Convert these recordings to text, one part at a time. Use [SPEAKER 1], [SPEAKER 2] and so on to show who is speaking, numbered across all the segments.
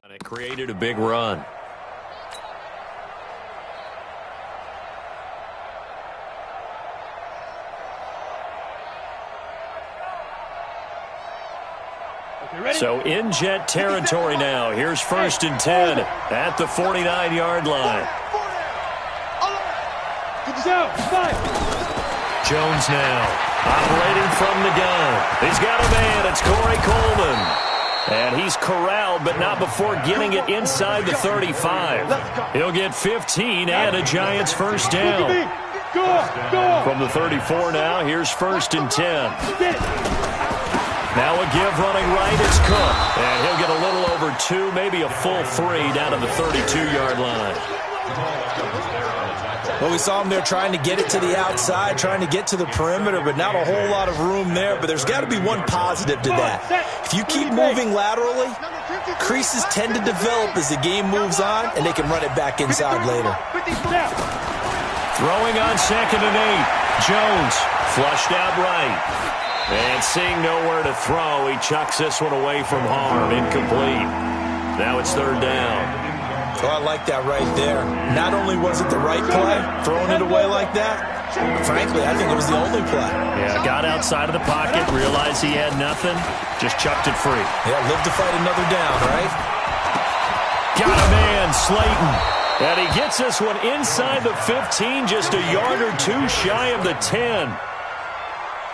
[SPEAKER 1] And it created a big run. So in Jet territory now. Here's 1st and 10 at the 49-yard line. Jones now operating from the gun. He's got a man. It's Corey Coleman. And he's corralled, but not before getting it inside the 35. He'll get 15 and a Giants first down. From the 34 now, here's 1st and 10. Now a give running right, it's Cook. And he'll get a little over 2, maybe a full 3 down to the 32-yard line.
[SPEAKER 2] Well, we saw him there trying to get it to the outside, trying to get to the perimeter, but not a whole lot of room there. But there's got to be one positive to that. If you keep moving laterally, creases tend to develop as the game moves on, and they can run it back inside later.
[SPEAKER 1] Throwing on 2nd and 8. Jones flushed out right. And seeing nowhere to throw, he chucks this one away from harm. Incomplete. Now it's 3rd down.
[SPEAKER 2] Oh, I like that right there. Not only was it the right play, throwing it away like that, frankly, I think it was the only play.
[SPEAKER 1] Yeah, got outside of the pocket, realized he had nothing, just chucked it free.
[SPEAKER 2] Yeah, live to fight another down, right?
[SPEAKER 1] Got a man, Slayton. And he gets this one inside the 15, just a yard or 2 shy of the 10.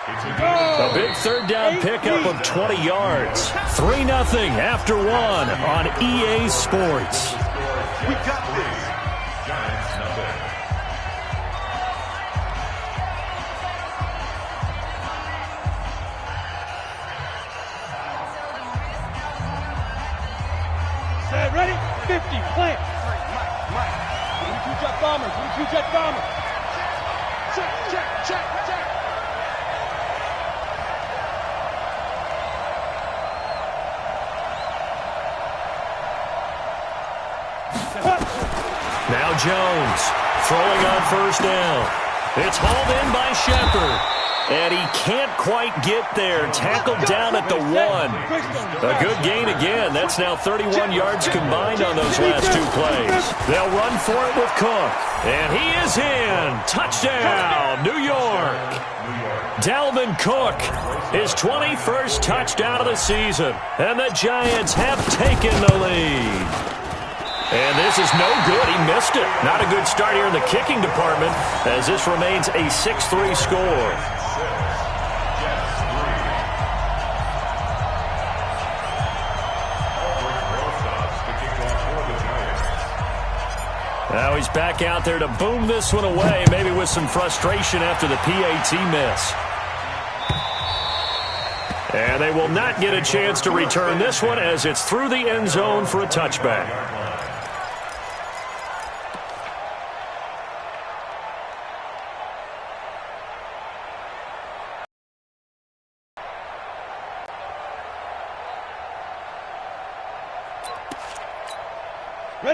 [SPEAKER 1] A big 3rd down pickup of 20 yards. 3-0 after 1 on EA Sports.
[SPEAKER 3] We got this. Giants nothing.
[SPEAKER 4] Set, ready? 50, plant. Mike. 22 jet bomber, 22 jet bomber. Check.
[SPEAKER 1] Now Jones throwing on 1st down. It's hauled in by Shepard. And he can't quite get there. Tackled down at the 1. A good gain again. That's now 31 yards combined on those last 2 plays. They'll run for it with Cook. And he is in. Touchdown, New York. Dalvin Cook, his 21st touchdown of the season. And the Giants have taken the lead. And this is no good. He missed it. Not a good start here in the kicking department as this remains a 6-3 score. Now he's back out there to boom this one away, maybe with some frustration after the PAT miss. And they will not get a chance to return this one as it's through the end zone for a touchback.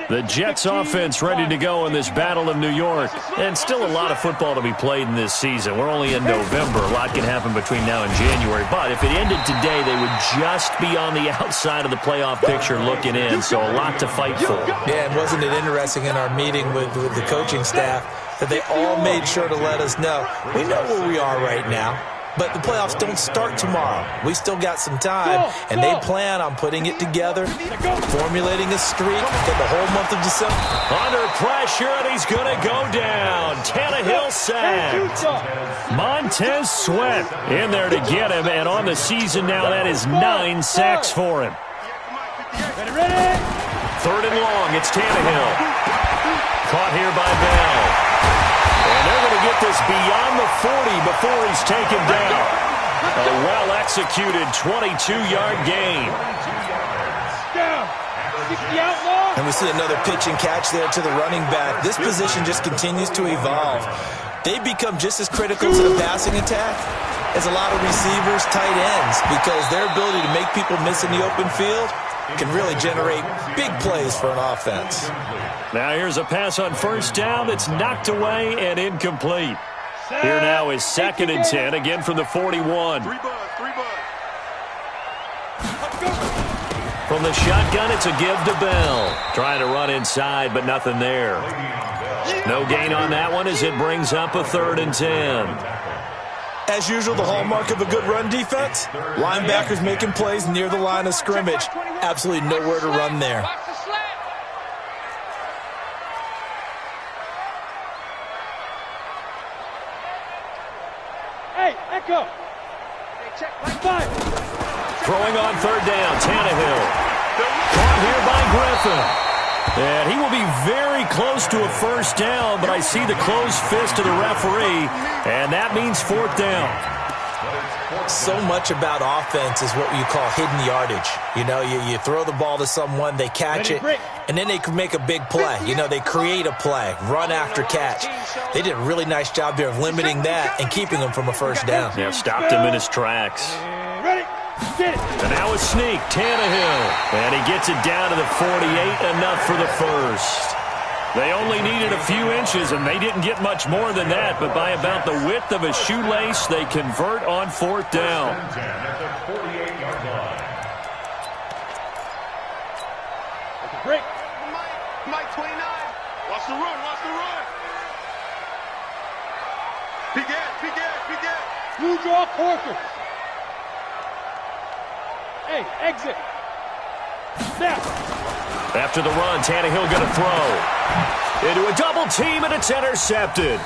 [SPEAKER 1] The Jets offense ready to go in this battle of New York. And still a lot of football to be played in this season. We're only in November. A lot can happen between now and January. But if it ended today, they would just be on the outside of the playoff picture looking in. So a lot to fight for.
[SPEAKER 2] Yeah, and wasn't it interesting in our meeting with the coaching staff that they all made sure to let us know, we know where we are right now. But the playoffs don't start tomorrow. We still got some time, and they plan on putting it together, formulating a streak for the whole month of December.
[SPEAKER 1] Under pressure, and he's going to go down. Tannehill sacked. Montez Sweat in there to get him, and on the season now, that is 9 sacks for him.
[SPEAKER 4] Ready?
[SPEAKER 1] 3rd and long, it's Tannehill. Caught here by Bell. And they're going to get this beyond the 40 before he's taken down. A well-executed 22-yard gain.
[SPEAKER 2] And we see another pitch and catch there to the running back. This position just continues to evolve. They become just as critical to the passing attack as a lot of receivers, tight ends, because their ability to make people miss in the open field can really generate big plays for an offense.
[SPEAKER 1] Now here's a pass on 1st down that's knocked away and incomplete. Here now is 2nd and 10, again from the 41. From the shotgun, it's a give to Bell. Trying to run inside, but nothing there. No gain on that one as it brings up a 3rd and 10.
[SPEAKER 2] As usual, the hallmark of a good run defense, linebackers making plays near the line of scrimmage. Absolutely nowhere to run there.
[SPEAKER 4] Hey, Echo. Five.
[SPEAKER 1] Throwing on 3rd down, Tannehill. Caught here by Griffin. And he will be very close to a 1st down, but I see the closed fist of the referee, and that means 4th down.
[SPEAKER 2] So much about offense is what you call hidden yardage. You know, you throw the ball to someone, they catch it, and then they can make a big play. You know, they create a play, run after catch. They did a really nice job there of limiting that and keeping him from a 1st down.
[SPEAKER 1] Yeah, stopped him in his tracks.
[SPEAKER 4] Ready?
[SPEAKER 1] And now a sneak, Tannehill. And he gets it down to the 48, enough for the 1st. They only needed a few inches, and they didn't get much more than that, but by about the width of a shoelace, they convert on 4th down.
[SPEAKER 4] Break.
[SPEAKER 3] Mike 29. Watch the run, watch the run. Begin.
[SPEAKER 4] Blue draw Corker. Hey, exit. Snap.
[SPEAKER 1] After the run, Tannehill going to throw. Into a double team, and it's intercepted.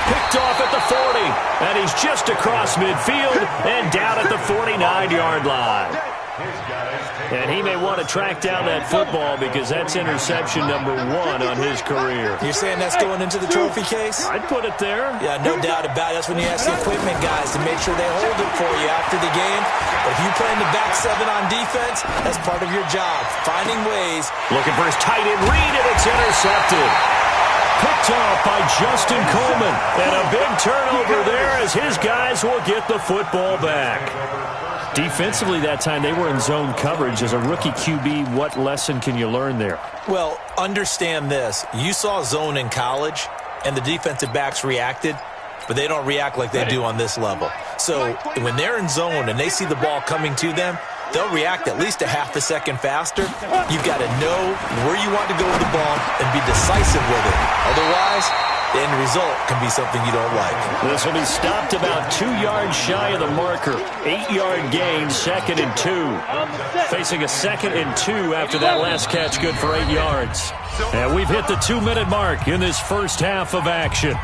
[SPEAKER 1] Picked off at the 40, and he's just across midfield and down at the 49-yard line. And he may want to track down that football because that's interception number 1 on his career.
[SPEAKER 2] You're saying that's going into the trophy case?
[SPEAKER 1] I'd put it there.
[SPEAKER 2] Yeah, no doubt about it. That's when you ask the equipment guys to make sure they hold it for you after the game. But if you play in the back 7 on defense, that's part of your job, finding ways.
[SPEAKER 1] Looking for his tight end read, and it's intercepted. Picked off by Justin Coleman. And a big turnover there as his guys will get the football back. Defensively that time, they were in zone coverage. As a rookie QB, what lesson can you learn there?
[SPEAKER 2] Well, understand this. You saw zone in college, and the defensive backs reacted, but they don't react like they do on this level. So when they're in zone and they see the ball coming to them, they'll react at least a half a second faster. You've got to know where you want to go with the ball and be decisive with it. Otherwise, the end result can be something you don't like.
[SPEAKER 1] This will be stopped about 2 yards shy of the marker. 8-yard gain, 2nd and 2. Facing a 2nd and 2 after that last catch, good for 8 yards. And we've hit the 2-minute mark in this first half of action.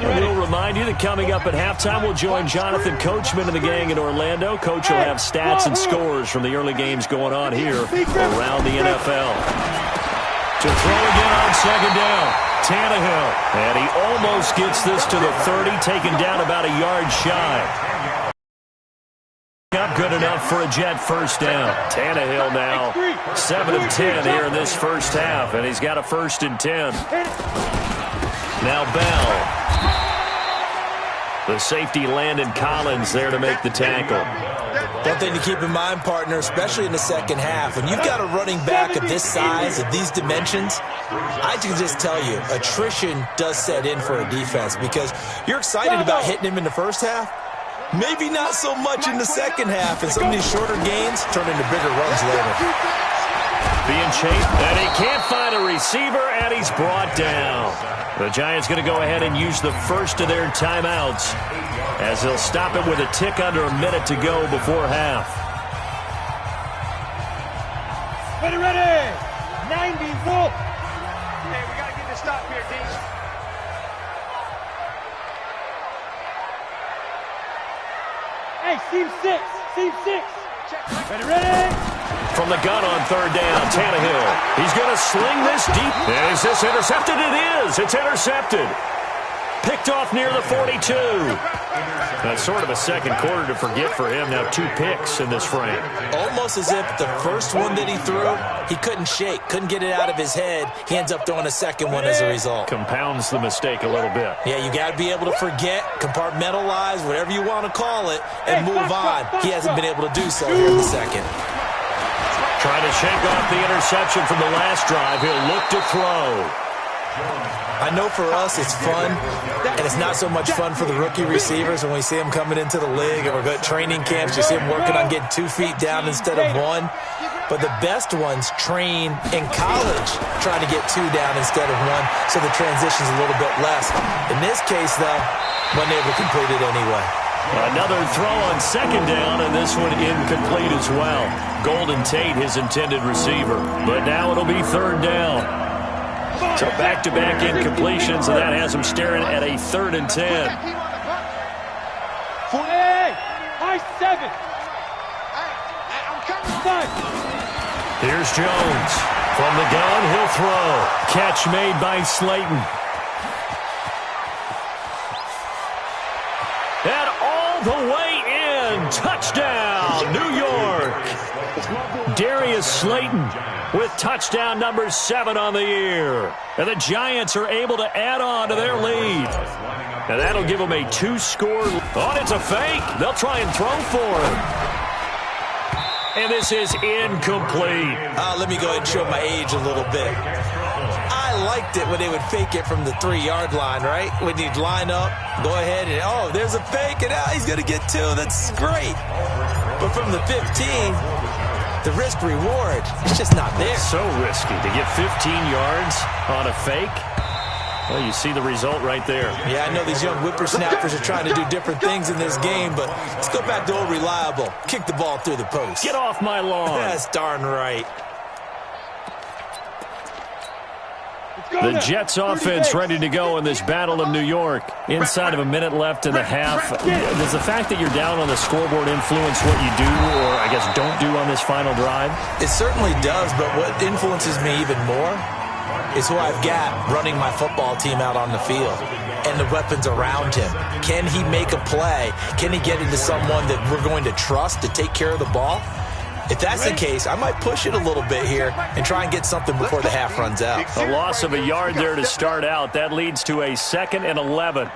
[SPEAKER 1] We'll remind you that coming up at halftime, we'll join Jonathan Coachman and the gang in Orlando. Coach will have stats and scores from the early games going on here around the NFL. To throw again on 2nd down, Tannehill. And he almost gets this to the 30, taken down about a yard shy. Not good enough for a Jet 1st down. Tannehill now 7 of 10 here in this first half, and he's got a 1st and 10. Now Bell. The safety Landon Collins there to make the tackle.
[SPEAKER 2] One thing to keep in mind, partner, especially in the second half, when you've got a running back of this size, of these dimensions, I can just tell you, attrition does set in for a defense because you're excited about hitting him in the first half. Maybe not so much in the second half, and some of these shorter gains turn into bigger runs later.
[SPEAKER 1] Being chased, and he can't find a receiver, and he's brought down. The Giants going to go ahead and use the first of their timeouts as they'll stop it with a tick under a minute to go before half.
[SPEAKER 4] Ready, 90, roll. Hey, we got to get this stop here, D. Hey, seam 6. Ready.
[SPEAKER 1] From the gun on 3rd down, Tannehill. He's going to sling this deep. And is this intercepted? It is. It's intercepted. Picked off near the 42. That's sort of a second quarter to forget for him. Now 2 picks in this frame.
[SPEAKER 2] Almost as if the first one that he threw, he couldn't shake, couldn't get it out of his head. He ends up throwing a second one as a result.
[SPEAKER 1] Compounds the mistake a little bit.
[SPEAKER 2] Yeah, you got to be able to forget, compartmentalize, whatever you want to call it, and move on. He hasn't been able to do so here in the second.
[SPEAKER 1] Trying to shake off the interception from the last drive. He'll look to throw.
[SPEAKER 2] I know for us it's fun, and it's not so much fun for the rookie receivers when we see them coming into the league and we're going to training camps. You see them working on getting 2 feet down instead of 1. But the best ones train in college trying to get 2 down instead of 1, so the transition's a little bit less. In this case, though, wasn't able to complete it anyway.
[SPEAKER 1] Another throw on second down, and this one incomplete as well. Golden Tate, his intended receiver. But now it'll be third down. So back-to-back incompletions, and that has him staring at a 3rd and 10.
[SPEAKER 4] Hey, high 7.
[SPEAKER 1] Here's Jones. From the gun, he'll throw. Catch made by Slayton. And all the way in. Touchdown, New York. Darius Slayton with touchdown number 7 on the year. And the Giants are able to add on to their lead. And that'll give them a 2-score. Oh, it's a fake. They'll try and throw for him. And this is incomplete.
[SPEAKER 2] Let me go ahead and show my age a little bit. I liked it when they would fake it from the 3-yard line, right? When you'd line up, go ahead and, oh, there's a fake, and he's going to get 2. That's great. But from the 15, the risk-reward, it's just not there.
[SPEAKER 1] So risky to get 15 yards on a fake. Well, you see the result right there.
[SPEAKER 2] Yeah, I know these young whippersnappers are trying to do different things in this game, but let's go back to old reliable. Kick the ball through the post.
[SPEAKER 1] Get off my lawn.
[SPEAKER 2] That's darn right.
[SPEAKER 1] The Jets offense ready to go in this Battle of New York. Inside of a minute left in the half. Does the fact that you're down on the scoreboard influence what you do, or I guess don't do on this final drive?
[SPEAKER 2] It certainly does, but what influences me even more is who I've got running my football team out on the field and the weapons around him. Can he make a play? Can he get into someone that we're going to trust to take care of the ball? If that's the case, I might push it a little bit here and try and get something before the half runs out.
[SPEAKER 1] A loss of a yard there to start out. That leads to a 2nd and 11.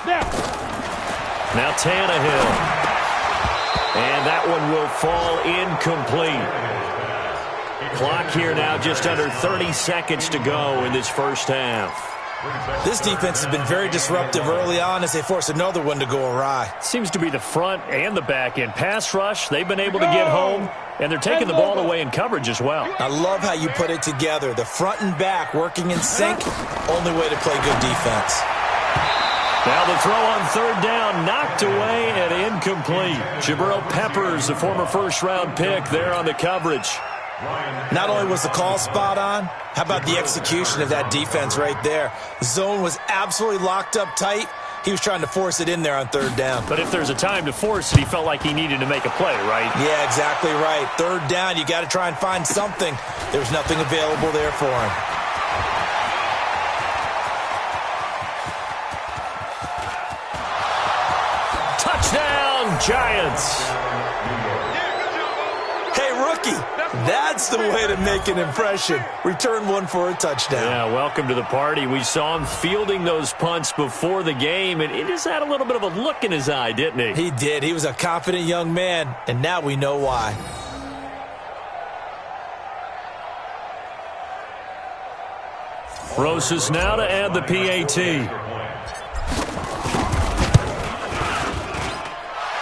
[SPEAKER 1] Now Tannehill. And that one will fall incomplete. Clock here now, just under 30 seconds to go in this first half.
[SPEAKER 2] This defense has been very disruptive early on as they force another one to go awry.
[SPEAKER 1] Seems to be the front and the back end. Pass rush, they've been able to get home, and they're taking the ball away in coverage as well.
[SPEAKER 2] I love how you put it together. The front and back working in sync, only way to play good defense.
[SPEAKER 1] Now the throw on third down, knocked away and incomplete. Jabril Peppers, the former first-round pick, there on the coverage.
[SPEAKER 2] Not only was the call spot on, how about the execution of that defense right there? The zone was absolutely locked up tight. He was trying to force it in there on third down.
[SPEAKER 1] But if there's a time to force it, he felt like he needed to make a play, right?
[SPEAKER 2] Yeah, exactly right. Third down, you got to try and find something. There's nothing available there for him.
[SPEAKER 1] Touchdown, Giants.
[SPEAKER 2] Hey, rookie. That's the way to make an impression. Return one for a touchdown.
[SPEAKER 1] Yeah, welcome to the party. We saw him fielding those punts before the game, and he just had a little bit of a look in his eye, didn't he?
[SPEAKER 2] He did. He was a confident young man, and now we know why.
[SPEAKER 1] Rosas now to add the PAT.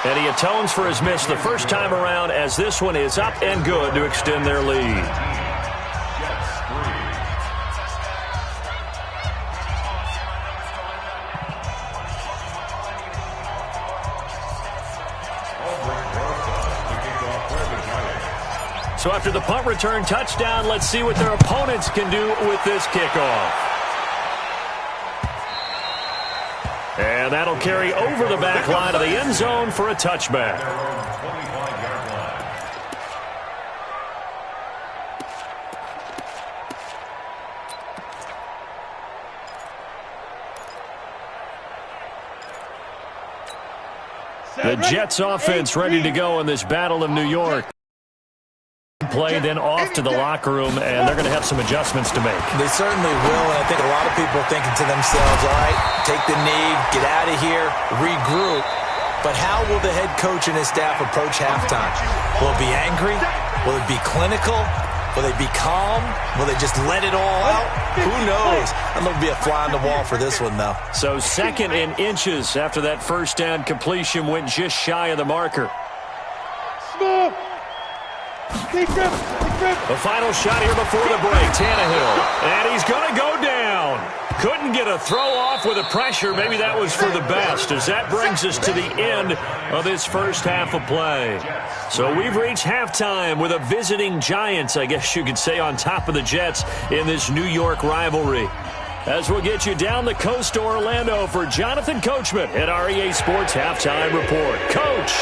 [SPEAKER 1] And he atones for his miss the first time around, as this one is up and good to extend their lead. So after the punt return touchdown, let's see what their opponents can do with this kickoff. And that'll carry over the back line of the end zone for a touchback. The Jets offense ready to go in this Battle of New York. Play, then off to the locker room, and they're going to have some adjustments to make.
[SPEAKER 2] They certainly will, and I think a lot of people are thinking to themselves, all right, take the knee, get out of here, regroup. But how will the head coach and his staff approach halftime? Will it be angry? Will it be clinical? Will they be calm? Will they just let it all out? Who knows? I'm going to be a fly on the wall for this one, though.
[SPEAKER 1] So 2nd and inches after that first down completion went just shy of the marker.
[SPEAKER 4] Small. Big grip.
[SPEAKER 1] The final shot here before the break. Tannehill. And he's going to go down. Couldn't get a throw off with the pressure. Maybe that was for the best, as that brings us to the end of this first half of play. So we've reached halftime with a visiting Giants, I guess you could say, on top of the Jets in this New York rivalry. As we'll get you down the coast to Orlando for Jonathan Coachman at REA Sports Halftime Report. Coach!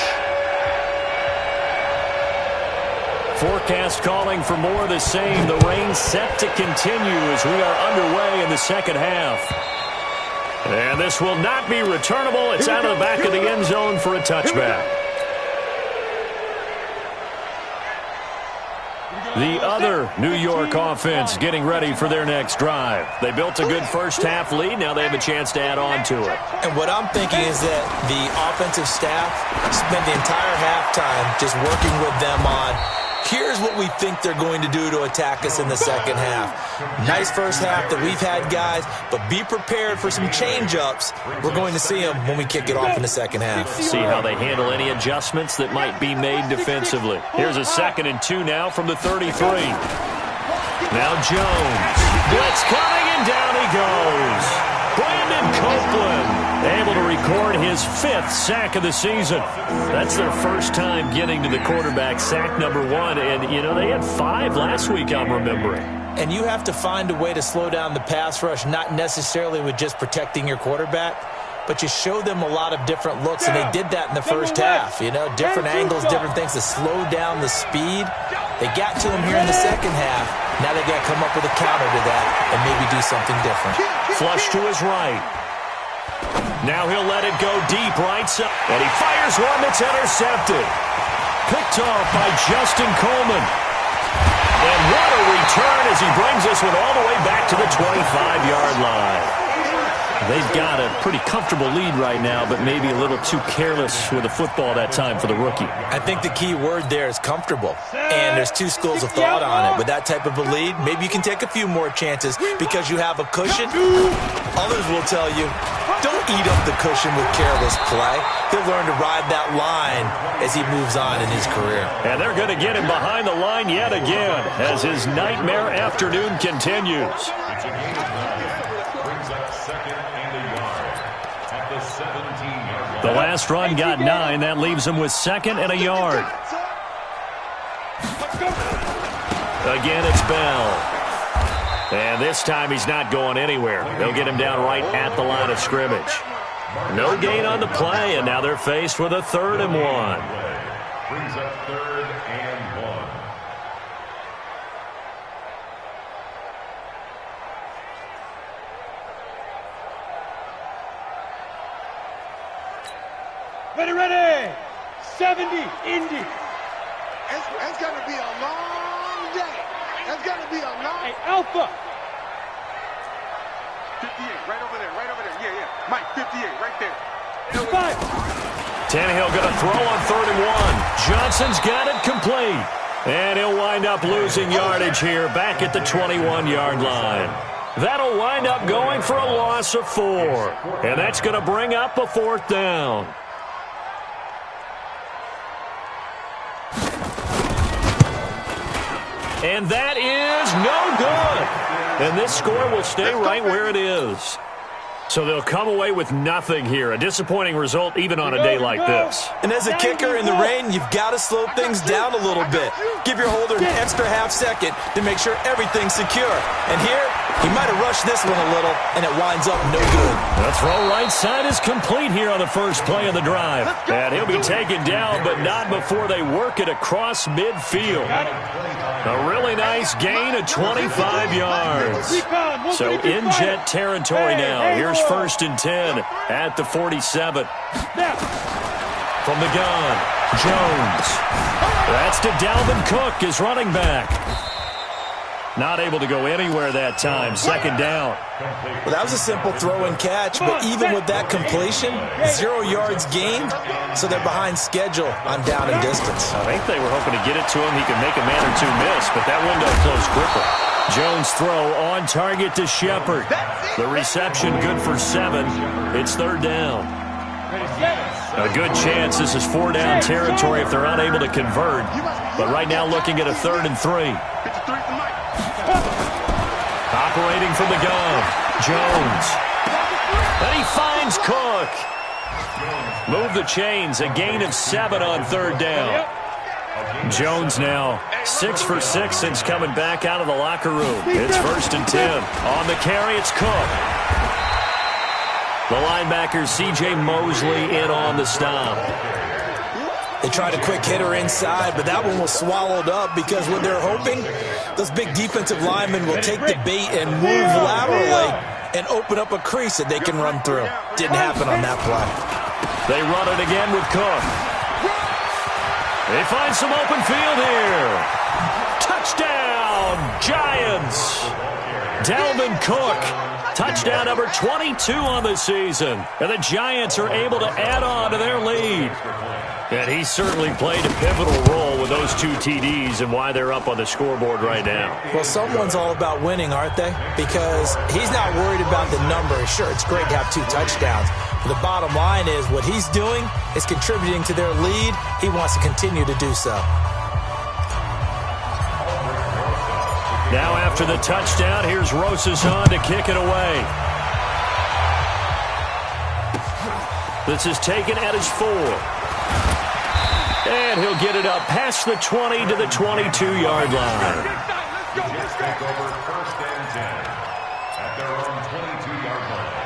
[SPEAKER 1] Forecast calling for more of the same. The rain set to continue as we are underway in the second half. And this will not be returnable. It's out of the back of the end zone for a touchback. The other New York offense getting ready for their next drive. They built a good first half lead. Now they have a chance to add on to it.
[SPEAKER 2] And what I'm thinking is that the offensive staff spent the entire halftime just working with them on, here's what we think they're going to do to attack us in the second half. Nice first half that we've had, guys, but be prepared for some change-ups. We're going to see them when we kick it off in the second half.
[SPEAKER 1] See how they handle any adjustments that might be made defensively. Here's a 2nd and 2 now from the 33. Now Jones. Blitz coming, and down he goes. Brandon Copeland able to record his 5th sack of the season. That's their first time getting to the quarterback, sack number 1. And, you know, they had 5 last week, I'm remembering.
[SPEAKER 2] And you have to find a way to slow down the pass rush, not necessarily with just protecting your quarterback, but you show them a lot of different looks, and they did that in the first half. You know, different angles, different things to slow down the speed. They got to him here in the second half. Now they got to come up with a counter to that and maybe do something different.
[SPEAKER 1] Flush to his right. Now he'll let it go deep right side. And he fires one that's intercepted. Picked off by Justin Coleman. And what a return as he brings this one all the way back to the 25-yard line. They've got a pretty comfortable lead right now, but maybe a little too careless with the football that time for the rookie.
[SPEAKER 2] I think the key word there is comfortable. And there's 2 schools of thought on it. With that type of a lead, maybe you can take a few more chances because you have a cushion. Others will tell you, don't eat up the cushion with careless play. He'll learn to ride that line as he moves on in his career.
[SPEAKER 1] And they're going to get him behind the line yet again as his nightmare afternoon continues. The last run got 9. That leaves him with 2nd and a yard. Again, it's Bell. And this time he's not going anywhere. They'll get him down right at the line of scrimmage. No gain on the play, and now they're faced with a 3rd and 1.
[SPEAKER 3] Brings up 3rd and 1.
[SPEAKER 4] Ready. 70, Indy.
[SPEAKER 5] It's going to be a long day. It's going to be a long...
[SPEAKER 4] Hey, Alpha.
[SPEAKER 5] 58, right over there. Yeah. Mike, 58, right there.
[SPEAKER 4] 5.
[SPEAKER 1] Tannehill going to throw on 3rd and 1. Johnson's got it complete. And he'll wind up losing yardage here back at the 21-yard line. That'll wind up going for a loss of 4. And that's going to bring up a 4th down. And that is no good. And this score will stay right where it is. So they'll come away with nothing here. A disappointing result even on a day like this.
[SPEAKER 2] And as a kicker in the rain, you've got to slow things down a little bit. Give your holder an extra half second to make sure everything's secure. And here, he might have rushed this one a little, and it winds up no good.
[SPEAKER 1] The throw right side is complete here on the first play of the drive. And he'll be taken down, but not before they work it across midfield. A really nice gain of 25 yards. So in Jet territory now. Here's 1st and 10 at the 47. From the gun, Jones. That's to Dalvin Cook, his running back. Not able to go anywhere that time. Second down.
[SPEAKER 2] Well, that was a simple throw and catch, but even with that completion, 0 yards gained, so they're behind schedule on down and distance.
[SPEAKER 1] I think they were hoping to get it to him. He could make a man or two miss, but that window closed quickly. Jones' throw on target to Shepard. The reception good for 7. It's third down. A good chance this is 4-down territory if they're unable to convert. But right now looking at a 3rd and 3. Operating from the gun, Jones. And he finds Cook. Move the chains, a gain of 7 on 3rd down. Jones now 6 for 6 since coming back out of the locker room. It's 1st and 10. On the carry, it's Cook. The linebacker, C.J. Mosley, in on the stop.
[SPEAKER 2] They tried a quick hitter inside, but that one was swallowed up because what they're hoping, those big defensive linemen will take the bait and move laterally and open up a crease that they can run through. Didn't happen on that play.
[SPEAKER 1] They run it again with Cook. They find some open field here. Touchdown, Giants. Dalvin Cook. Touchdown number 22 on the season. And the Giants are able to add on to their lead. And he certainly played a pivotal role with those 2 TDs and why they're up on the scoreboard right now.
[SPEAKER 2] Well, someone's all about winning, aren't they? Because he's not worried about the number. Sure, it's great to have 2 touchdowns. But the bottom line is what he's doing is contributing to their lead. He wants to continue to do so.
[SPEAKER 1] Now after the touchdown, here's Rosas on to kick it away. This is taken at his 4. And he'll get it up past the 20 to the 22-yard line.
[SPEAKER 3] Jets take over 1st and 10 at their own 22-yard line.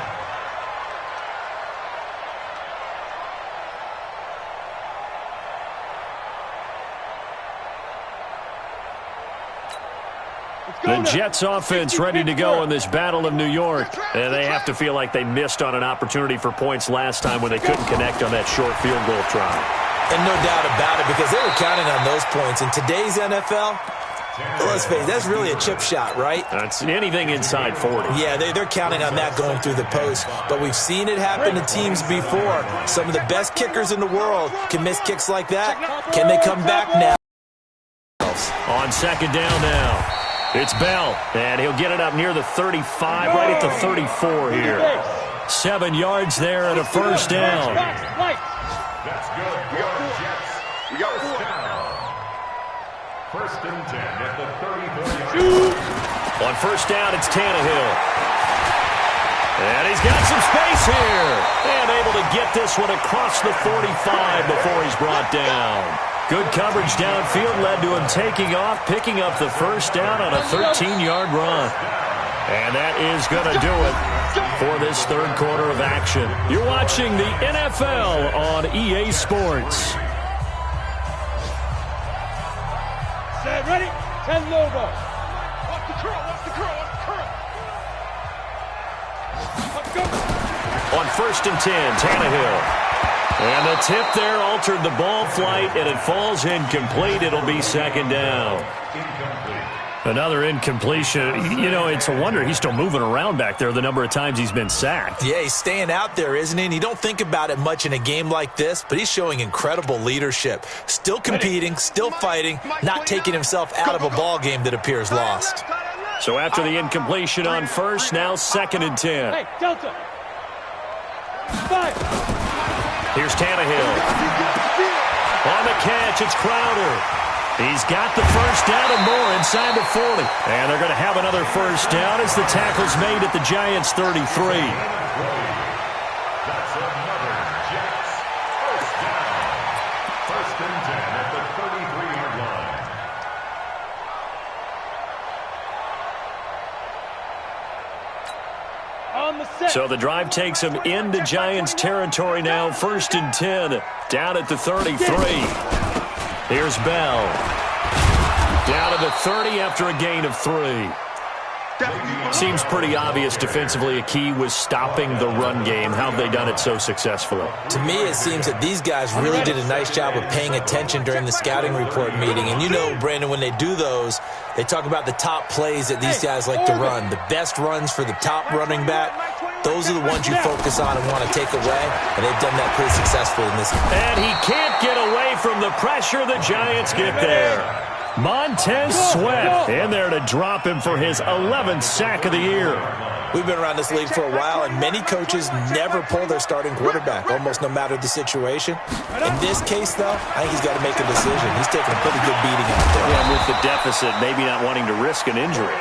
[SPEAKER 1] The Jets offense ready to go in this Battle of New York. And they have to feel like they missed on an opportunity for points last time when they couldn't connect on that short field goal try.
[SPEAKER 2] And no doubt about it, because they were counting on those points. In today's NFL, let's face it, that's really a chip shot, right?
[SPEAKER 1] That's anything inside 40.
[SPEAKER 2] Yeah, they're counting on that going through the post. But we've seen it happen to teams before. Some of the best kickers in the world can miss kicks like that. Can they come back now?
[SPEAKER 1] On second down now, it's Bell. And he'll get it up near the 35, right at the 34 here. 7 yards there and a 1st down.
[SPEAKER 3] That's good. We got down. 1st and 10 at the 34-yard line.
[SPEAKER 1] On 1st down, it's Tannehill. And he's got some space here. And able to get this one across the 45 before he's brought down. Good coverage downfield led to him taking off, picking up the 1st down on a 13-yard run. And that is going to do it for this 3rd quarter of action. You're watching the NFL on EA Sports.
[SPEAKER 4] Set, ready? 10 logo. Watch the curl, watch the curl, watch the curl. Let's go.
[SPEAKER 1] On 1st and 10, Tannehill. And the tip there altered the ball flight, and it falls incomplete. It'll be 2nd down. Another incompletion. You know, it's a wonder he's still moving around back there the number of times he's been sacked.
[SPEAKER 2] Yeah, he's staying out there, isn't he? And you don't think about it much in a game like this, but he's showing incredible leadership. Still competing, still fighting, not taking himself out of a ball game that appears lost.
[SPEAKER 1] So after the incompletion on 1st, now 2nd and 10.
[SPEAKER 4] Hey, Delta. 5.
[SPEAKER 1] Here's Tannehill. On the catch, it's Crowder. He's got the 1st down and more inside the 40. And they're going to have another 1st down as the tackle's made at the Giants' 33.
[SPEAKER 3] That's another Jets 1st down. 1st and 10 at the 33-yard line.
[SPEAKER 4] On the set.
[SPEAKER 1] So the drive takes him into Giants territory now. 1st and 10 down at the 33. Here's Bell. Down to the 30 after a gain of 3. Seems pretty obvious defensively a key was stopping the run game. How have they done it so successfully?
[SPEAKER 2] To me, it seems that these guys really did a nice job of paying attention during the scouting report meeting. And you know, Brandon, when they do those, They talk about the top plays that these guys like to run. The best runs for the top running back, those are the ones you focus on and want to take away, and they've done that pretty successfully in this game.
[SPEAKER 1] And he can't get away from the pressure. The Giants get there. Montez Sweat in there to drop him for his 11th sack of the year.
[SPEAKER 2] We've been around this league for a while, and many coaches never pull their starting quarterback, almost no matter the situation. In this case, though, I think he's got to make a decision. He's taking a pretty good beating out there.
[SPEAKER 1] Yeah, with the deficit, maybe not wanting to risk an injury.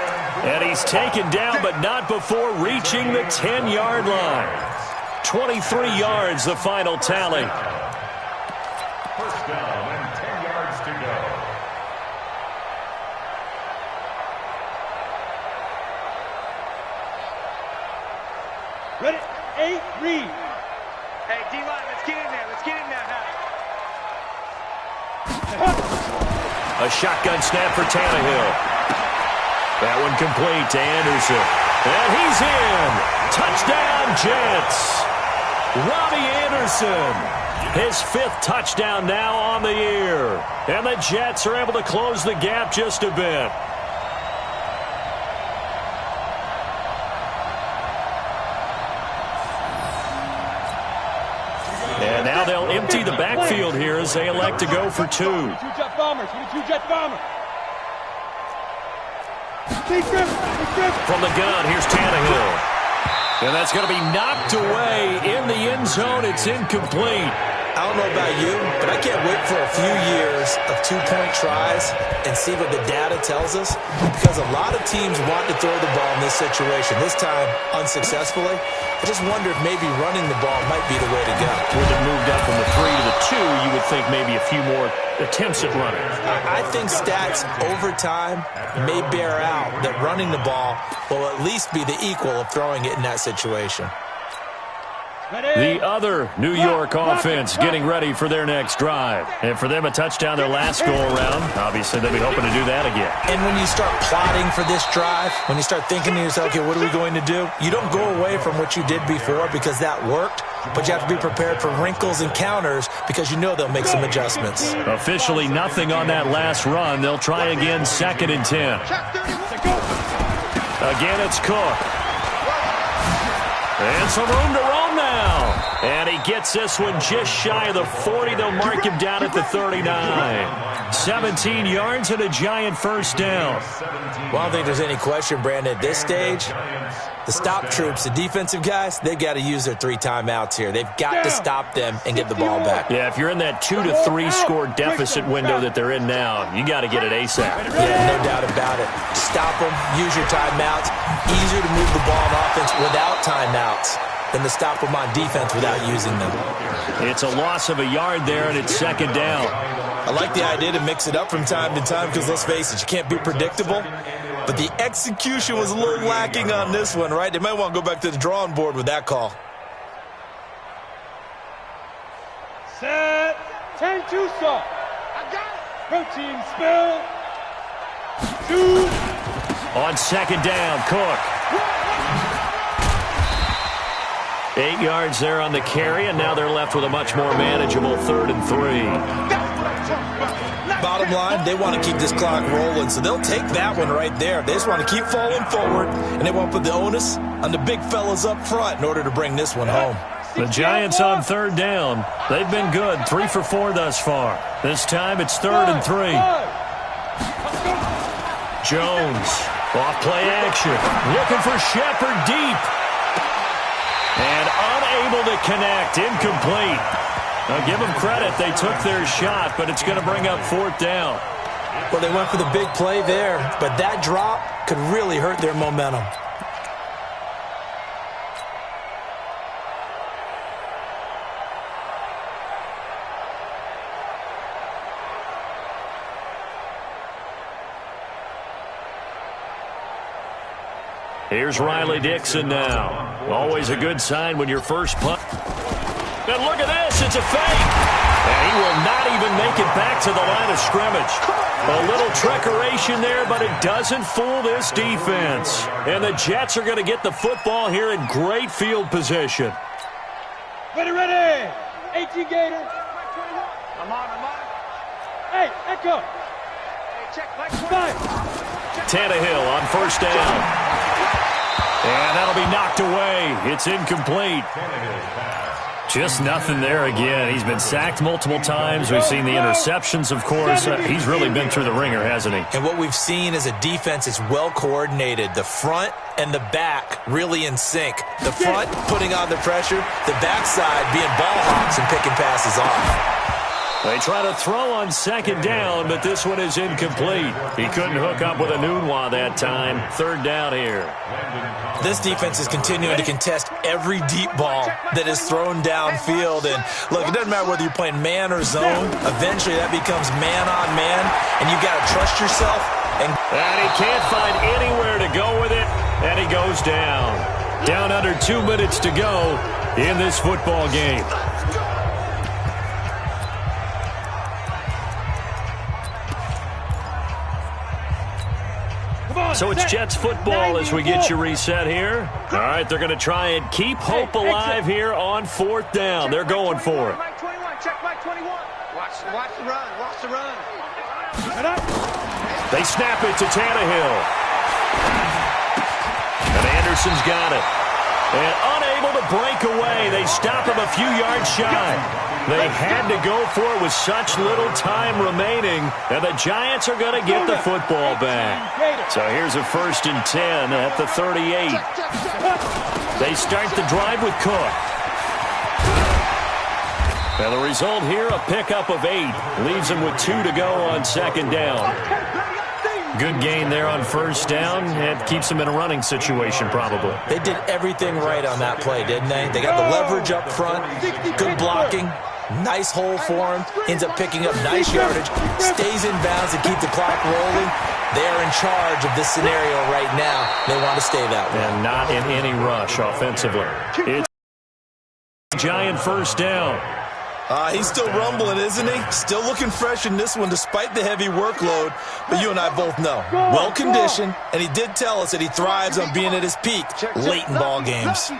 [SPEAKER 1] And he's taken down, but not before reaching the 10-yard line. 23 yards, the final tally.
[SPEAKER 3] First down and 10 yards to go.
[SPEAKER 4] Ready? 8, read.
[SPEAKER 5] Hey, D-line, let's get in there. Let's get in there now.
[SPEAKER 1] A shotgun snap for Tannehill. That one complete to Anderson. And he's in. Touchdown, Jets. Robbie Anderson. His 5th touchdown now on the year. And the Jets are able to close the gap just a bit. And now they'll empty the backfield here as they elect to go for 2.
[SPEAKER 4] 2-jet bombers. 2-jet bomber.
[SPEAKER 1] From the gun, here's Tannehill. And that's going to be knocked away in the end zone. It's incomplete.
[SPEAKER 2] I don't know about you, but I can't wait for a few years of 2-point tries and see what the data tells us, because a lot of teams want to throw the ball in this situation. This time, unsuccessfully. I just wonder if maybe running the ball might be the way to go.
[SPEAKER 1] With it moved up from the 3 to the 2, you would think maybe a few more attempts at running.
[SPEAKER 2] I think stats over time may bear out that running the ball will at least be the equal of throwing it in that situation.
[SPEAKER 1] The other New York offense getting ready for their next drive. And for them, a touchdown their last go-around. Obviously, they'll be hoping to do that again.
[SPEAKER 2] And when you start plotting for this drive, when you start thinking to yourself, okay, what are we going to do? You don't go away from what you did before because that worked, but you have to be prepared for wrinkles and counters because you know they'll make some adjustments.
[SPEAKER 1] Officially nothing on that last run. They'll try again, 2nd and 10. Again, it's Cook. And some room to roam now. And he gets this one just shy of the 40. They'll mark him down at the 39. 17 yards and a Giant first down.
[SPEAKER 2] Well, I don't think there's any question, Brandon, at this stage, the stop troops, the defensive guys, they've got to use their 3 timeouts here. They've got to stop them and get the ball back.
[SPEAKER 1] Yeah, if you're in that 2 to 3 score deficit window that they're in now, you got to get it ASAP.
[SPEAKER 2] Yeah, no doubt about it. Stop them, use your timeouts. Easier to move the ball on offense without timeouts than to stop them on defense without using them.
[SPEAKER 1] It's a loss of a yard there, and it's 2nd down.
[SPEAKER 2] I like the idea to mix it up from time to time because, let's face it, you can't be predictable. But the execution was a little lacking on this one, right? They might want to go back to the drawing board with that call.
[SPEAKER 4] Set. 10-2 stop.
[SPEAKER 5] I got it.
[SPEAKER 4] Protein spill. 2.
[SPEAKER 1] On 2nd down, Cook. 8 yards there on the carry, and now they're left with a much more manageable 3rd and 3.
[SPEAKER 2] Bottom line, they want to keep this clock rolling, so they'll take that one right there. They just want to keep falling forward, and they want to put the onus on the big fellas up front in order to bring this one home.
[SPEAKER 1] The Giants on 3rd down. They've been good, 3 for 4 thus far. This time it's 3rd and 3. Jones, off play action, looking for Shepard deep. And unable to connect, incomplete. Now give them credit, they took their shot, but it's going to bring up 4th down.
[SPEAKER 2] Well, they went for the big play there, but that drop could really hurt their momentum.
[SPEAKER 1] Here's Riley Dixon now. Always a good sign when your first punt. And look at this, it's a fake. And he will not even make it back to the line of scrimmage. A little trickeration there, but it doesn't fool this defense. And the Jets are going to get the football here in great field position.
[SPEAKER 4] Ready. 18 Gator.
[SPEAKER 5] I'm on.
[SPEAKER 4] Hey, Echo.
[SPEAKER 5] Hey, check. Mike
[SPEAKER 4] 5.
[SPEAKER 1] Tannehill on first down. And that'll be knocked away. It's incomplete. Just nothing there again. He's been sacked multiple times. We've seen the interceptions, of course. He's really been through the ringer, hasn't he?
[SPEAKER 2] And what we've seen is a defense is well coordinated. The front and the back really in sync. The front putting on the pressure, the backside being ball hawks and picking passes off.
[SPEAKER 1] They try to throw on second down, but this one is incomplete. He couldn't hook up with a Nunwa that time. Third down here.
[SPEAKER 2] This defense is continuing to contest every deep ball that is thrown downfield. And, look, it doesn't matter whether you're playing man or zone. Eventually that becomes man on man, and you've got to trust yourself. And
[SPEAKER 1] he can't find anywhere to go with it, and he goes down. Down under 2 minutes to go in this football game. So it's Jets football as we get you reset here. All right, they're going to try and keep hope alive here on fourth down. They're going for it.
[SPEAKER 5] Mike 21, check Mike 21. Watch the run, watch the run.
[SPEAKER 1] They snap it to Tannehill. And Anderson's got it. And unable to break away, they stop him a few yards shy. They had to go for it with such little time remaining, and the Giants are going to get the football back. So here's a 1st and 10 at the 38. They start the drive with Cook. And the result here, a pickup of 8. Leaves them with 2 to go on second down. Good gain there on first down. It keeps them in a running situation, probably.
[SPEAKER 2] They did everything right on that play, didn't they? They got the leverage up front, good blocking, nice hole for him, ends up picking up nice yardage, stays in bounds to keep the clock rolling. They are in charge of this scenario right now. They want to stay that way.
[SPEAKER 1] And not in any rush offensively. It's Giant first down.
[SPEAKER 2] He's still rumbling, isn't he? Still looking fresh in this one despite the heavy workload. But you and I both know, well-conditioned, and he did tell us that he thrives on being at his peak late in ball games.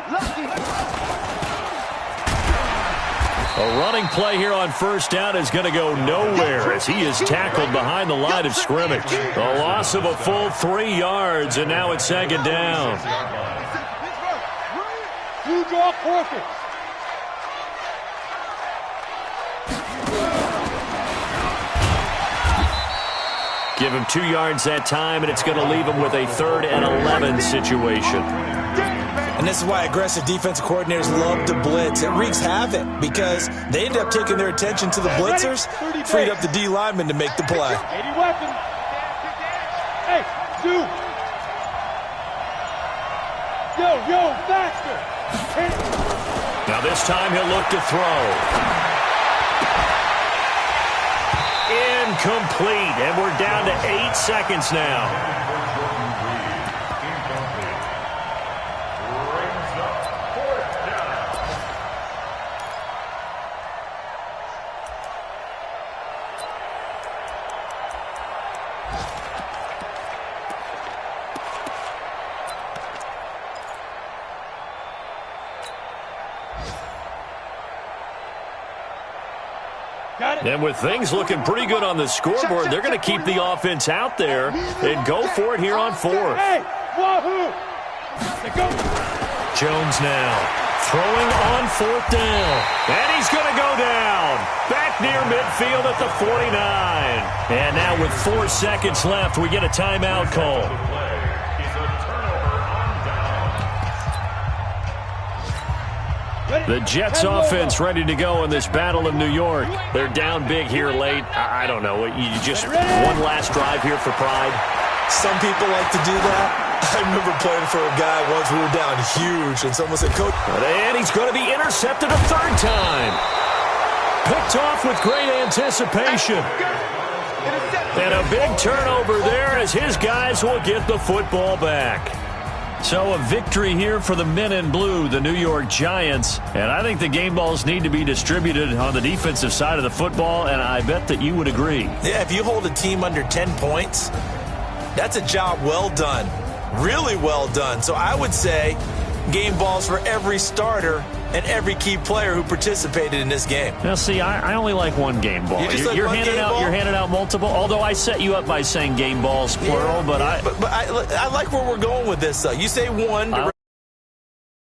[SPEAKER 1] A running play here on first down is going to go nowhere as he is tackled behind the line of scrimmage. A loss of a full 3 yards, and now it's second down.
[SPEAKER 4] You draw perfect.
[SPEAKER 1] Give him 2 yards that time, and it's going to leave him with a 3rd and 11 situation.
[SPEAKER 2] And this is why aggressive defensive coordinators love to blitz. It wreaks havoc because they end up taking their attention to the blitzers, freed up the D lineman to make the play.
[SPEAKER 4] 80 weapons. Hey, Zoo. Yo, faster.
[SPEAKER 1] Now this time he'll look to throw. Incomplete, and we're down to 8 seconds now. And with things looking pretty good on the scoreboard, they're going to keep the offense out there and go for it here on 4th.
[SPEAKER 4] Hey, wahoo!
[SPEAKER 1] Jones now throwing on 4th down. And he's going to go down. Back near midfield at the 49. And now with 4 seconds left, we get a timeout call. The Jets offense ready to go in this Battle of New York. They're down big here late. I don't know. You just one last drive here for pride.
[SPEAKER 2] Some people like to do that. I remember playing for a guy once we were down huge, and someone said, Coach.
[SPEAKER 1] And he's going to be intercepted a 3rd time. Picked off with great anticipation. And a big turnover there as his guys will get the football back. So a victory here for the men in blue, the New York Giants. And I think the game balls need to be distributed on the defensive side of the football, and I bet that you would agree.
[SPEAKER 2] Yeah, if you hold a team under 10 points, that's a job well done. Really well done. So I would say game balls for every starter and every key player who participated in this game.
[SPEAKER 1] Now, see, I only like one game ball. You're handing out multiple. Although I set you up by saying game balls plural, but I
[SPEAKER 2] like where we're going with this. You say one to